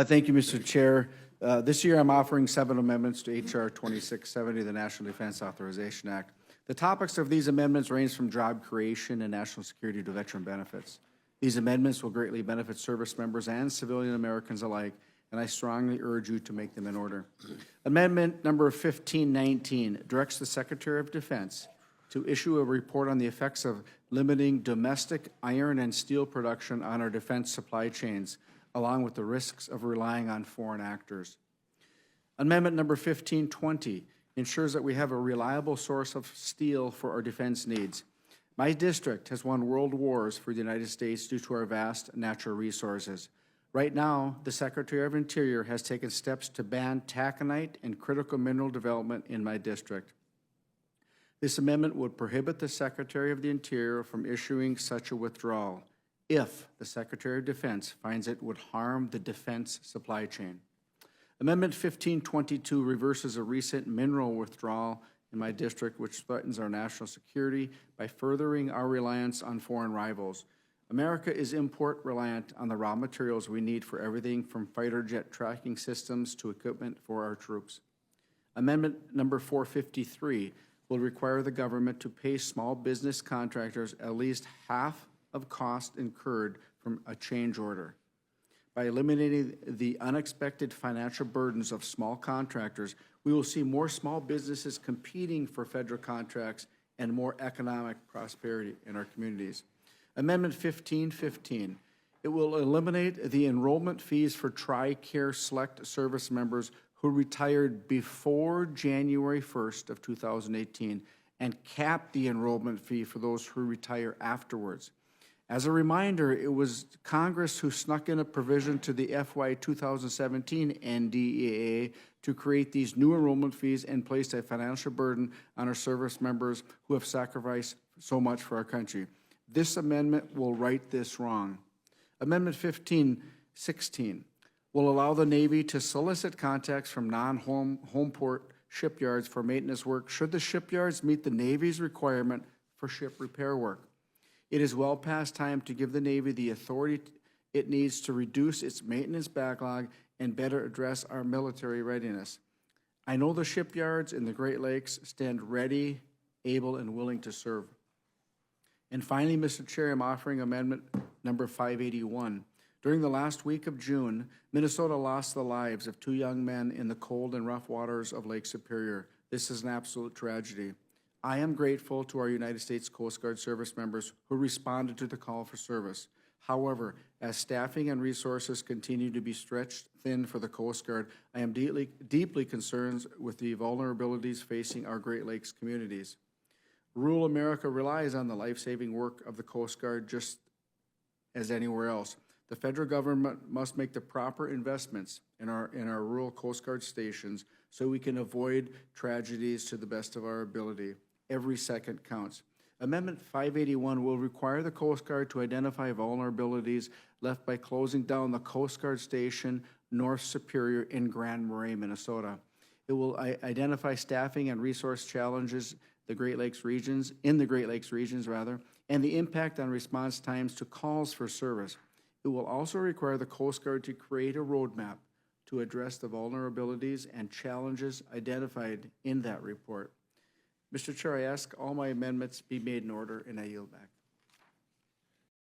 Thank you, Mr. Chair. This year, I'm offering 7 amendments to H.R. 2670, the National Defense Authorization Act. The topics of these amendments range from job creation and national security to veteran benefits. These amendments will greatly benefit service members and civilian Americans alike, and I strongly urge you to make them in order. Amendment number 1519 directs the Secretary of Defense to issue a report on the effects of limiting domestic iron and steel production on our defense supply chains, along with the risks of relying on foreign actors. Amendment number 1520 ensures that we have a reliable source of steel for our defense needs. My district has won world wars for the United States due to our vast natural resources. Right now, the Secretary of Interior has taken steps to ban taconite and critical mineral development in my district. This amendment would prohibit the Secretary of the Interior from issuing such a withdrawal if the Secretary of Defense finds it would harm the defense supply chain. Amendment 1522 reverses a recent mineral withdrawal in my district, which threatens our national security by furthering our reliance on foreign rivals. America is import reliant on the raw materials we need for everything from fighter jet tracking systems to equipment for our troops. Amendment number 453 will require the government to pay small business contractors at least half of costs incurred from a change order. By eliminating the unexpected financial burdens of small contractors, we will see more small businesses competing for federal contracts and more economic prosperity in our communities. Amendment 1515, it will eliminate the enrollment fees for TRICARE Select service members who retired before January 1st of 2018 and cap the enrollment fee for those who retire afterwards. As a reminder, it was Congress who snuck in a provision to the FY 2017 NDAA to create these new enrollment fees and placed a financial burden on our service members who have sacrificed so much for our country. This amendment will right this wrong. Amendment 1516 will allow the Navy to solicit contacts from non-home port shipyards for maintenance work should the shipyards meet the Navy's requirement for ship repair work. It is well past time to give the Navy the authority it needs to reduce its maintenance backlog and better address our military readiness. I know the shipyards in the Great Lakes stand ready, able, and willing to serve. And finally, Mr. Chair, I'm offering amendment number 581. During the last week of June, Minnesota lost the lives of 2 young men in the cold and rough waters of Lake Superior. This is an absolute tragedy. I am grateful to our United States Coast Guard service members who responded to the call for service. However, as staffing and resources continue to be stretched thin for the Coast Guard, I am deeply concerned with the vulnerabilities facing our Great Lakes communities. Rural America relies on the life-saving work of the Coast Guard just as anywhere else. The federal government must make the proper investments in our rural Coast Guard stations so we can avoid tragedies to the best of our ability. Every second counts. Amendment 581 will require the Coast Guard to identify vulnerabilities left by closing down the Coast Guard Station North Superior in Grand Marais, Minnesota. It will identify staffing and resource challenges in the Great Lakes regions, and the impact on response times to calls for service. It will also require the Coast Guard to create a roadmap to address the vulnerabilities and challenges identified in that report. Mr. Chair, I ask all my amendments be made in order, and I yield back.